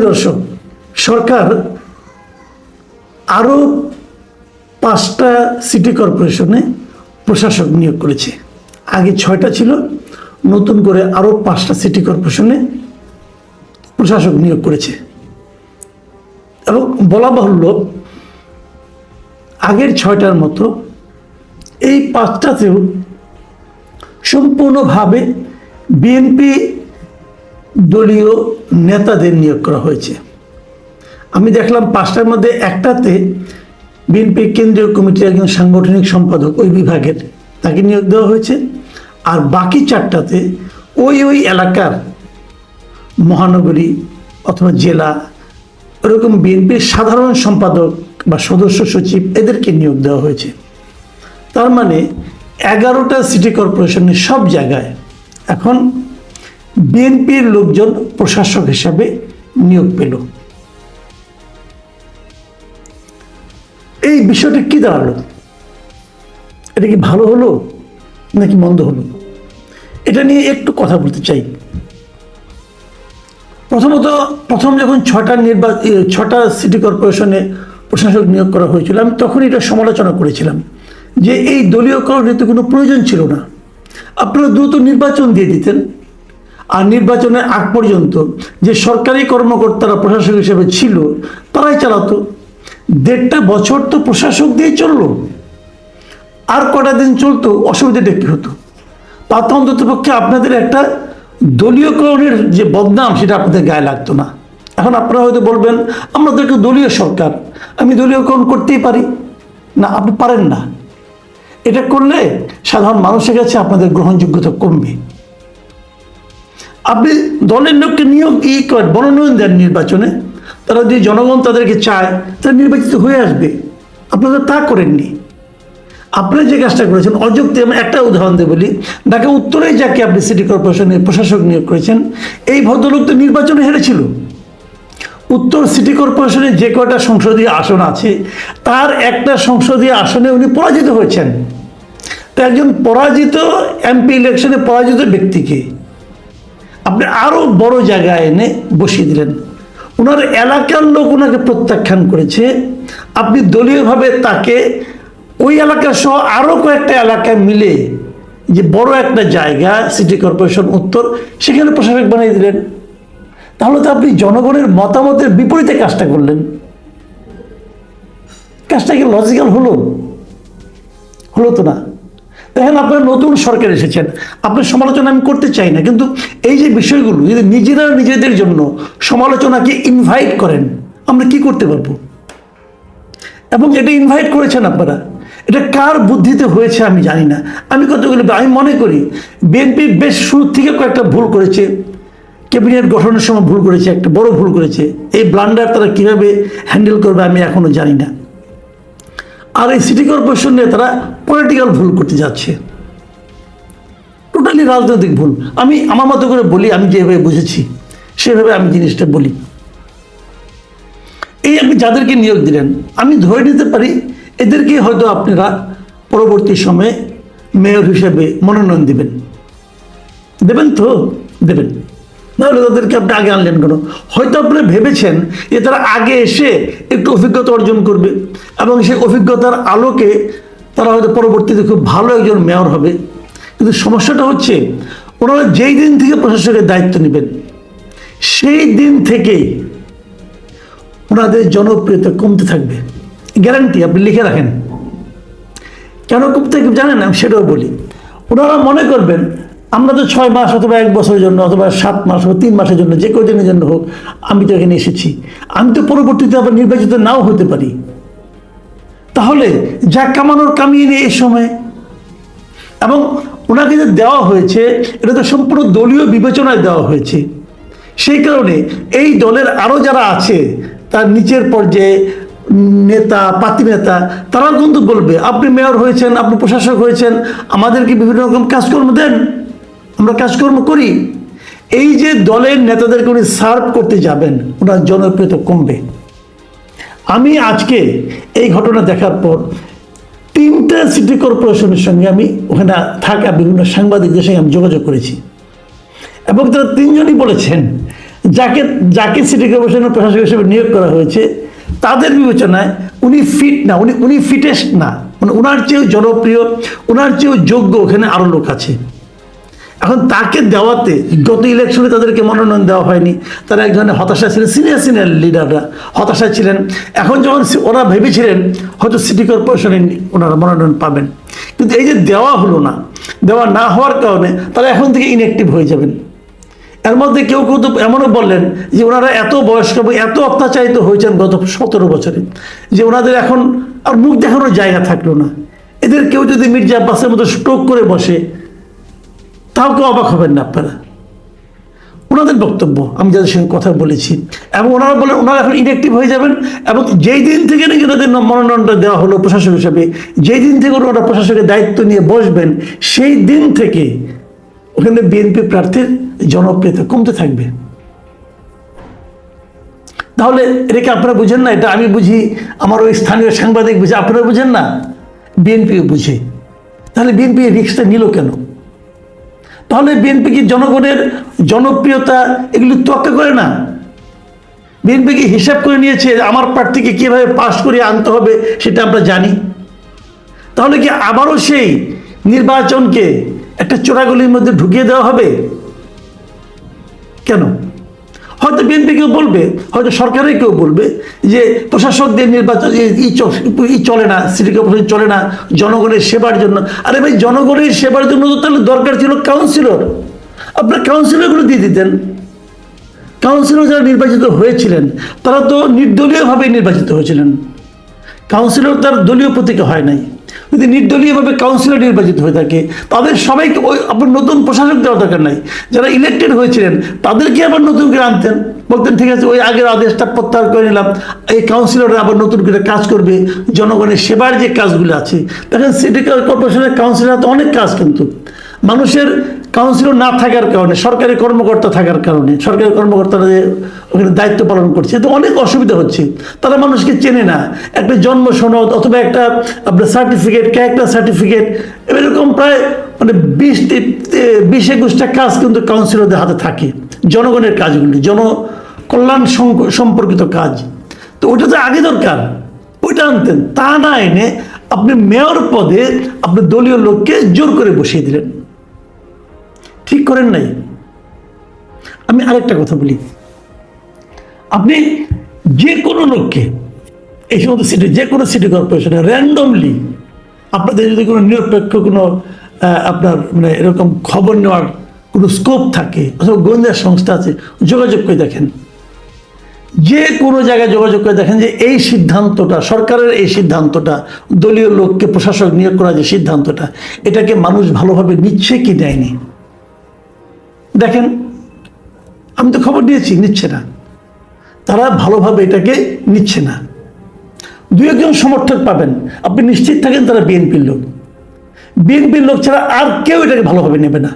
প্রিয় দর্শক, সরকার আরও 5টা সিটি কর্পোরেশনে প্রশাসক নিয়োগ করেছে। আগে 6টা ছিল, নতুন করে আরও 5টা সিটি কর্পোরেশনে প্রশাসক নিয়োগ করেছে। এবং বলা বাহুল্য, আগের 6টার মতো এই 5টাতেও সম্পূর্ণভাবে বিএনপি দলীয় নেতাদের নিয়োগ করা হয়েছে। আমি দেখলাম 5টার মধ্যে একটাতে বিএনপি কেন্দ্রীয় কমিটির একজন সাংগঠনিক সম্পাদক ওই বিভাগের, তাকে নিয়োগ দেওয়া হয়েছে। আর বাকি 4টাতে ওই এলাকার মহানগরী অথবা জেলা এরকম বিএনপির সাধারণ সম্পাদক বা সদস্য সচিব এদেরকে নিয়োগ দেওয়া হয়েছে। তার মানে 11টা সিটি কর্পোরেশনের সব জায়গায় এখন বিএনপির লোকজন প্রশাসক হিসাবে নিয়োগ পেল। এই বিষয়টা কি দাঁড়ালো? এটা কি ভালো হলো নাকি মন্দ হলো? এটা নিয়ে একটু কথা বলতে চাই। প্রথম যখন 6টা সিটি কর্পোরেশনে প্রশাসক নিয়োগ করা হয়েছিল, আমি তখন এটা সমালোচনা করেছিলাম যে এই দলীয়করণের তো কোনো প্রয়োজন ছিল না। আপনারা দ্রুত নির্বাচন দিয়ে দিতেন, আর নির্বাচনের আগ পর্যন্ত যে সরকারি কর্মকর্তারা প্রশাসক হিসেবে ছিল তারাই চালাতো। 1.5 বছর তো প্রশাসক দিয়ে চললো, আর কটা দিন চলতো অসুবিধাটা কী হতো? তাতে অন্ততপক্ষে আপনাদের একটা দলীয়করণের যে বদনাম সেটা আপনাদের গায়ে লাগতো না। এখন আপনারা হয়তো বলবেন, আমরা তো একটু দলীয় সরকার, আমি দলীয়করণ করতেই পারি না। আপনি পারেন না। এটা করলে সাধারণ মানুষের কাছে আপনাদের গ্রহণযোগ্যতা কমবে। আপনি দলের লোককে নিয়োগ মনোনয়ন দেন নির্বাচনে, তারা যদি জনগণ তাদেরকে চায় তারা নির্বাচিত হয়ে আসবে। আপনারা তা করেননি। আপনারা যে কাজটা করেছেন অযুক্তি। আমি একটা উদাহরণ দিয়ে বলি, ঢাকা উত্তরে যাকে আপনি সিটি কর্পোরেশনের প্রশাসক নিয়োগ করেছেন, এই ভদ্রলোক তো নির্বাচনে হেরেছিল। উত্তর সিটি কর্পোরেশনে যে কয়টা সংসদীয় আসন আছে তার একটা সংসদীয় আসনে উনি পরাজিত হয়েছেন। তো একজন পরাজিত এমপি ইলেকশনে পরাজিত ব্যক্তিকে আপনি আরও বড় জায়গায় এনে বসিয়ে দিলেন। ওনার এলাকার লোক ওনাকে প্রত্যাখ্যান করেছে, আপনি দলীয়ভাবে তাকে ওই এলাকা সহ আরও কয়েকটা এলাকায় মিলে যে বড় একটা জায়গা সিটি কর্পোরেশন উত্তর, সেখানে প্রশাসক বানিয়ে দিলেন। তাহলে তো আপনি জনগণের মতামতের বিপরীতে কাজটা করলেন। কাজটা কি লজিক্যাল হলো? হলো তো না। দেখেন, আপনারা নতুন সরকার এসেছেন, আপনার সমালোচনা আমি করতে চাই না, কিন্তু এই যে বিষয়গুলো যদি নিজেরা নিজেদের জন্য সমালোচনাকে ইনভাইট করেন, আমরা কি করতে পারবো? এবং এটা ইনভাইট করেছেন আপনারা, এটা কার বুদ্ধিতে হয়েছে আমি জানি না। আমি মনে করি বিএনপি বেশ শুরু থেকে কয়েকটা ভুল করেছে। ক্যাবিনেট গঠনের সময় ভুল করেছে, একটা বড় ভুল করেছে। এই ব্লান্ডার তারা কিভাবে হ্যান্ডেল করবে আমি এখনো জানি না। আর এই সিটি কর্পোরেশন নিয়ে তারা পলিটিক্যাল ভুল করতে যাচ্ছে, টোটালি রাজনৈতিক ভুল। আমি আমার মতো করে বলি, আমি যেভাবে বুঝেছি সেভাবে আমি জিনিসটা বলি। এই আপনি যাদেরকে নিয়োগ দিলেন, আমি ধরে নিতে পারি এদেরকে হয়তো আপনারা পরবর্তী সময়ে মেয়র হিসেবে মনোনয়ন দেবেন তো দেবেন, নাহলে তাদেরকে আপনি আগে আনলেন কেন? হয়তো আপনি ভেবেছেন যে তারা আগে এসে একটু অভিজ্ঞতা অর্জন করবে এবং সেই অভিজ্ঞতার আলোকে তারা হয়তো পরবর্তীতে খুব ভালো একজন মেয়র হবে। কিন্তু সমস্যাটা হচ্ছে, ওনারা যেই দিন থেকে প্রশাসকের দায়িত্ব নেবেন সেই দিন থেকেই ওনাদের জনপ্রিয়তা কমতে থাকবে, গ্যারান্টি। আপনি লিখে রাখেন। কেন কমতে থাকবে জানেন? আমি সেটাও বলি। ওনারা মনে করবেন আমরা তো 6 মাস অথবা 1 বছরের জন্য অথবা 7 মাস অথবা 3 মাসের জন্য, যে কদিনের জন্য হোক, আমি তো এখানে এসেছি, আমি তো পরবর্তীতে আবার নির্বাচিত নাও হতে পারি। তাহলে যা কামানোর কামিয়ে নিয়ে এই সময়। এবং ওনাকে যে দেওয়া হয়েছে এটা তো সম্পূর্ণ দলীয় বিবেচনায় দেওয়া হয়েছে। সেই কারণে এই দলের আরও যারা আছে তার নিচের পর্যায়ে নেতা, পাতি নেতা, তারাও কিন্তু বলবে আপনি মেয়র হয়েছেন, আপনি প্রশাসক হয়েছেন, আমাদেরকে বিভিন্ন রকম কাজকর্ম দেন, আমরা কাজকর্ম করি। এই যে দলের নেতাদেরকে উনি সার্ভ করতে যাবেন, ওনার জনপ্রিয়তা কমবে। আমি আজকে এই ঘটনা দেখার পর 3টা সিটি কর্পোরেশনের সঙ্গে আমি ওখানে থাকা বিভিন্ন সাংবাদিকদের সঙ্গে আমি যোগাযোগ করেছি এবং তারা 3জনই বলেছেন যাকে যাকে সিটি কর্পোরেশনের প্রশাসক হিসেবে নিয়োগ করা হয়েছে তাদের বিবেচনায় উনি ফিট না, উনি ফিটেস্ট না, মানে ওনার চেয়েও জনপ্রিয়, ওনার চেয়েও যোগ্য ওখানে আরও লোক আছে। এখন তাকে দেওয়াতে গত ইলেকশনে তাদেরকে মনোনয়ন দেওয়া হয়নি, তারা এক ধরনের হতাশা ছিলেন, সিনিয়র লিডাররা হতাশায় ছিলেন। এখন যখন ওরা ভেবেছিলেন হয়তো সিটি কর্পোরেশনে ওনারা মনোনয়ন পাবেন, কিন্তু এই যে দেওয়া হলো না, দেওয়া না হওয়ার কারণে তারা এখন থেকে ইনঅ্যাক্টিভ হয়ে যাবেন। এর মধ্যে কেউ কেউ তো এমনও বললেন যে ওনারা এত বয়স্ক এবং এত অত্যাচারিত হয়েছেন গত 17 বছরে যে ওনাদের এখন আর মুখ দেখানোর জায়গা থাকলো না। এদের কেউ যদি মির্জা আব্বাসের মতো স্ট্রোক করে বসে তাও কেউ অবাক হবেন না আপনারা। ওনাদের বক্তব্য আমি যাদের সঙ্গে কথা বলেছি, এবং ওনারা বলেন ওনারা এখন ইনঅ্যাক্টিভ হয়ে যাবেন, এবং যেই দিন থেকে নাকি ওনাদের মনোনয়নটা দেওয়া হলো প্রশাসক হিসেবে, যেই দিন থেকে ওনারা প্রশাসকের দায়িত্ব নিয়ে বসবেন, সেই দিন থেকে ওখানে বিএনপি প্রার্থীর জনপ্রিয়তা কমতে থাকবে। তাহলে এটাকে আপনারা বুঝেন না? এটা আমি বুঝি, আমার ওই স্থানীয় সাংবাদিক বুঝে, আপনারা বুঝেন না? বিএনপিও বুঝে। তাহলে বিএনপি রিস্কটা নিল কেন? তাহলে বিএনপি কি জনগণের জনপ্রিয়তা এগুলি তোয়াক্কা করে না? বিএনপি কি হিসাব করে নিয়েছে আমার প্রার্থীকে কীভাবে পাস করিয়ে আনতে হবে সেটা আমরা জানি? তাহলে কি আবারও সেই নির্বাচনকে একটা চোরাগুলির মধ্যে ঢুকিয়ে দেওয়া হবে? কেন? হয়তো বিএনপি কেউ বলবে, হয়তো সরকারের কেউ বলবে যে প্রশাসকদের নির্বাচন চলে না, সিটি কর্পোরেশন চলে না জনগণের সেবার জন্য। আরে ভাই, জনগণের সেবার জন্য তো তাহলে দরকার ছিল কাউন্সিলর। আপনার কাউন্সিলরগুলো দিয়ে দিতেন। কাউন্সিলর যারা নির্বাচিত হয়েছিলেন তারা তো নির্দলীয়ভাবে নির্বাচিত হয়েছিলেন। কাউন্সিলর তার দলীয় প্রতীকে হয় নাই। যদি নির্দলীয়ভাবে কাউন্সিলর নির্বাচিত হয়ে থাকে তাদের সবাইকে ওই আপনার নতুন প্রশাসক দেওয়ার দরকার নাই। যারা ইলেক্টেড হয়েছিলেন তাদেরকে আবার নতুন করে আনতেন, বলতেন ঠিক আছে ওই আগের আদেশটা প্রত্যাহার করে নিলাম, এই কাউন্সিলররা আবার নতুন করে কাজ করবে, জনগণের সেবার যে কাজগুলো আছে। দেখেন সিটি কর্পোরেশনের কাউন্সিলর তো অনেক কাজ, কিন্তু মানুষের কাউন্সিলর না থাকার কারণে, সরকারি কর্মকর্তা থাকার কারণে, সরকারি কর্মকর্তারা যে ওখানে দায়িত্ব পালন করছে তো অনেক অসুবিধা হচ্ছে। তারা মানুষকে চেনে না। একটা জন্ম সনদ অথবা একটা আপনার সার্টিফিকেট, ক্যারেক্টার সার্টিফিকেট, এরকম প্রায় মানে 20-21টা কাজ কিন্তু কাউন্সিলরদের হাতে থাকে, জনগণের কাজগুলি, জনকল্যাণ সম্পর্কিত কাজ। তো ওটা তো আগে দরকার, ওইটা আনতেন। তা না এনে আপনি মেয়র পদে আপনি দলীয় লোককে জোর করে বসিয়ে দিলেন। ঠিক করেন নাই। আমি আরেকটা কথা বলি, আপনি যে কোনো লোককে এই সমস্ত সিটি, যে কোনো সিটি কর্পোরেশনে র্যান্ডমলি আপনাদের যদি কোনো নিরপেক্ষ কোনো আপনার মানে এরকম খবর নেওয়ার কোনো স্কোপ থাকে অথবা গোয়েন্দা সংস্থা আছে, যোগাযোগ করে দেখেন, যে কোনো জায়গায় যোগাযোগ করে দেখেন যে এই সিদ্ধান্তটা, সরকারের এই সিদ্ধান্তটা, দলীয় লোককে প্রশাসক নিয়োগ করার যে সিদ্ধান্তটা, এটাকে মানুষ ভালোভাবে নিচ্ছে কি নেয়নি দেখেন। আমি তো খবর দিয়েছি, নিচ্ছে না, তারা ভালোভাবে এটাকে নিচ্ছে না। 2-1জন সমর্থক পাবেন, আপনি নিশ্চিত থাকেন তারা বিএনপির লোক। বিএনপির লোক ছাড়া আর কেউ এটাকে ভালোভাবে নেবে না।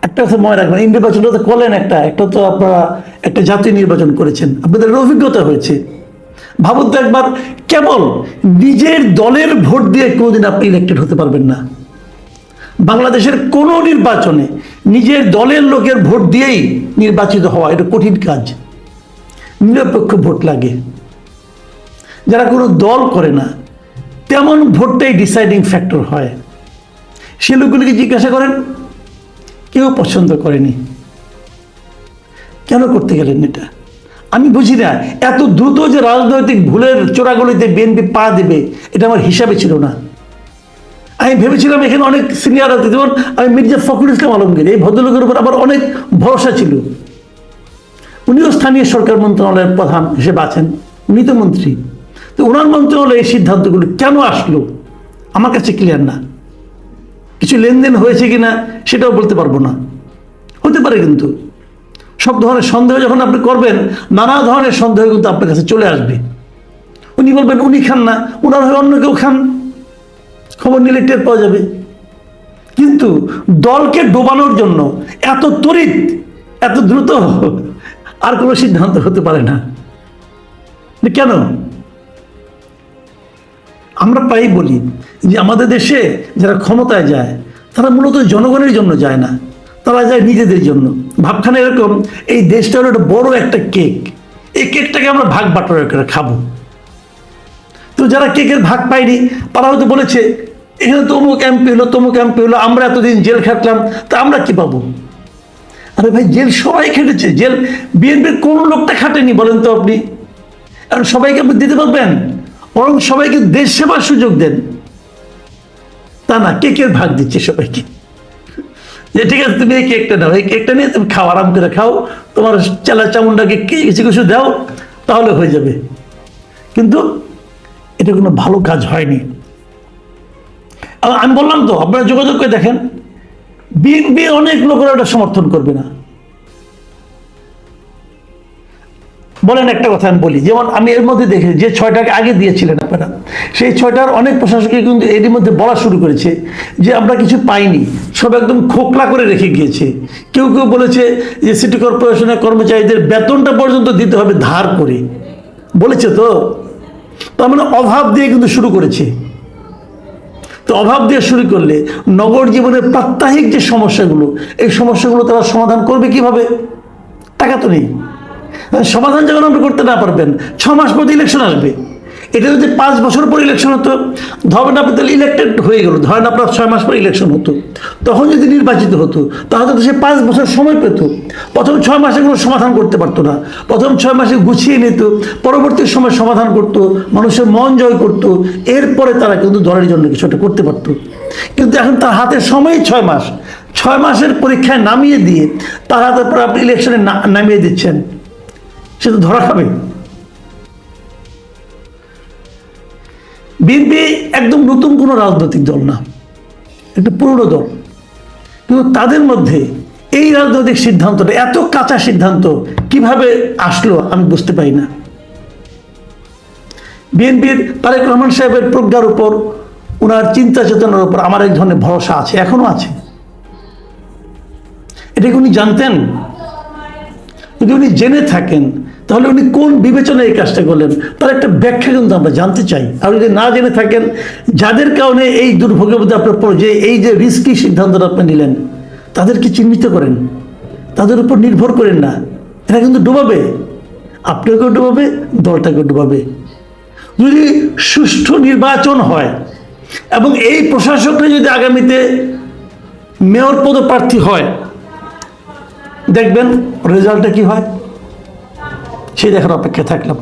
একটা কথা মনে রাখবেন, এই নির্বাচনটা তো করলেন একটা তো আপনারা একটা জাতীয় নির্বাচন করেছেন, আপনাদের অভিজ্ঞতা হয়েছে। ভাবুন তো একবার, কেবল নিজের দলের ভোট দিয়ে কোনোদিন আপনি ইলেক্টেড হতে পারবেন না। বাংলাদেশের কোনো নির্বাচনে নিজের দলের লোকের ভোট দিয়েই নির্বাচিত হওয়া এটা কঠিন কাজ। নিরপেক্ষ ভোট লাগে। যারা কোনো দল করে না তেমন ভোটটাই ডিসাইডিং ফ্যাক্টর হয়। সে লোকগুলিকে জিজ্ঞাসা করেন, কেউ পছন্দ করেনি। কেন করতে গেলেন এটা? আমি বুঝি না। এত দ্রুত যে রাজনৈতিক ভুলের চোরাগুলিতে বিএনপি পা দেবে এটা আমার হিসাবে ছিল না। আমি ভেবেছিলাম এখানে অনেক সিনিয়র আছে, যেমন আমি মির্জা ফখরুল ইসলাম আলমগীর, এই ভদ্রলোকের উপর আবার অনেক ভরসা ছিল। উনিও স্থানীয় সরকার মন্ত্রণালয়ের প্রধান হিসেবে আছেন, উনি তো মন্ত্রী। তো ওনার মন্ত্রণালয়ে এই সিদ্ধান্তগুলো কেন আসলো আমার কাছে ক্লিয়ার না। কিছু লেনদেন হয়েছে কিনা সেটাও বলতে পারবো না, হতে পারে। কিন্তু সব ধরনের সন্দেহ যখন আপনি করবেন, নানা ধরনের সন্দেহ কিন্তু আপনার কাছে চলে আসবে। উনি বলবেন উনি খান না, ওনার হয়ে অন্য কেউ খান, খবর নিলে টের পাওয়া যাবে। কিন্তু দলকে ডোবানোর জন্য এত তড়িৎ, এত দ্রুত আর কোনো সিদ্ধান্ত হতে পারে না। কেন? আমরা প্রায়ই বলি যে আমাদের দেশে যারা ক্ষমতায় যায় তারা মূলত জনগণের জন্য যায় না, তারা যায় নিজেদের জন্য। ভাবখানে এরকম, এই দেশটা হলো একটা বড় একটা কেক, এই কেকটাকে আমরা ভাগ বাটোয়ারা করে খাবো। তো যারা কেকের ভাগ পায়নি তারা হয়তো বলেছে এখানে তো অমুক এমপি হলো, তমুক এমপি হলো, আমরা এতদিন জেল খাটলাম, তা আমরা কি পাবো? আরে ভাই, জেল সবাই খেটেছে, জেল বিএনপির কোন লোকটা খাটেনি বলেন তো আপনি? কারণ সবাইকে আপনি দিতে পারবেন? বরং সবাইকে দেশ সেবার সুযোগ দেন। তা না, কেকের ভাগ দিচ্ছে সবাইকে, যে ঠিক আছে তুমি এই কেকটা নাও, এই কেকটা নিয়ে তুমি খাও, আরাম করে খাও, তোমার চেলা চামুন্ডাকে কিছু কিছু দাও, তাহলে হয়ে যাবে। কিন্তু এটা কোনো ভালো কাজ হয়নি। আমি বললাম তো, আপনারা যোগাযোগ করে দেখেন, বিএনপি অনেক লোকেরা এটা সমর্থন করবে না। বলেন একটা কথা আমি বলি, যেমন আমি এর মধ্যে দেখি যে 6টাকে আগে দিয়েছিলেন আপনারা, সেই 6টার অনেক প্রশাসকে কিন্তু এর মধ্যে বলা শুরু করেছে যে আমরা কিছু পাইনি, সব একদম খোকলা করে রেখে গিয়েছে। কেউ কেউ বলেছে যে সিটি কর্পোরেশনের কর্মচারীদের বেতনটা পর্যন্ত দিতে হবে ধার করে, বলেছে। তো তার মানে অভাব দিয়ে কিন্তু শুরু করেছে। তো অভাব দিয়ে শুরু করলে নগর জীবনের প্রাত্যহিক যে সমস্যাগুলো, এই সমস্যাগুলো তারা সমাধান করবে কিভাবে? টাকা তো নেই। সমাধান যখন আপনি করতে না পারবেন, 6 মাস পর ইলেকশন আসবে। এটা যদি 5 বছর পর ইলেকশন হতো, ধরেন আপনি তাহলে ইলেক্টেড হয়ে গেল, ধরেন আপনার 6 মাস পর ইলেকশন হতো, তখন যদি নির্বাচিত হতো তাহলে তো সে 5 বছর সময় পেত। প্রথম 6 মাসে কোনো সমাধান করতে পারতো না, প্রথম 6 মাসে গুছিয়ে নিত, পরবর্তী সময় সমাধান করত, মানুষের মন জয় করত, এরপরে তারা কিন্তু দলের জন্য কিছু একটা করতে পারত। কিন্তু এখন তার হাতে সময় 6 মাস, 6 মাসের পরীক্ষায় নামিয়ে দিয়ে তার হাতের পর আপনি ইলেকশনে নামিয়ে দিচ্ছেন, সে তো ধরা খাবে। বিএনপি একদম নতুন কোনো রাজনৈতিক দল না, একটা পুরনো দল, কিন্তু তাদের মধ্যে এই রাজনৈতিক সিদ্ধান্তটা, এত কাঁচা সিদ্ধান্ত কিভাবে আসলো আমি বুঝতে পারি না। বিএনপির তারেক রহমান সাহেবের প্রজ্ঞার উপর, ওনার চিন্তা চেতনার উপর আমার এক ধরনের ভরসা আছে, এখনো আছে। এটা কি উনি জানতেন? যদি উনি জেনে থাকেন তাহলে উনি কোন বিবেচনায় এই কাজটা করলেন, তার একটা ব্যাখ্যা কিন্তু আমরা জানতে চাই। আর যদি না জেনে থাকেন, যাদের কারণে এই দুর্ভোগের মধ্যে আপনার যে এই যে রিস্কি সিদ্ধান্তটা আপনি নিলেন, তাদেরকে চিহ্নিত করেন, তাদের উপর নির্ভর করেন না। এরা কিন্তু ডুবাবে, আপনাকেও ডুবাবে, দলটাকেও ডুবাবে। যদি সুষ্ঠু নির্বাচন হয় এবং এই প্রশাসকরা যদি আগামীতে মেয়র পদপ্রার্থী হয়, দেখবেন রেজাল্টটা কি হয়, সেই দেখার অপেক্ষায় থাকলাম।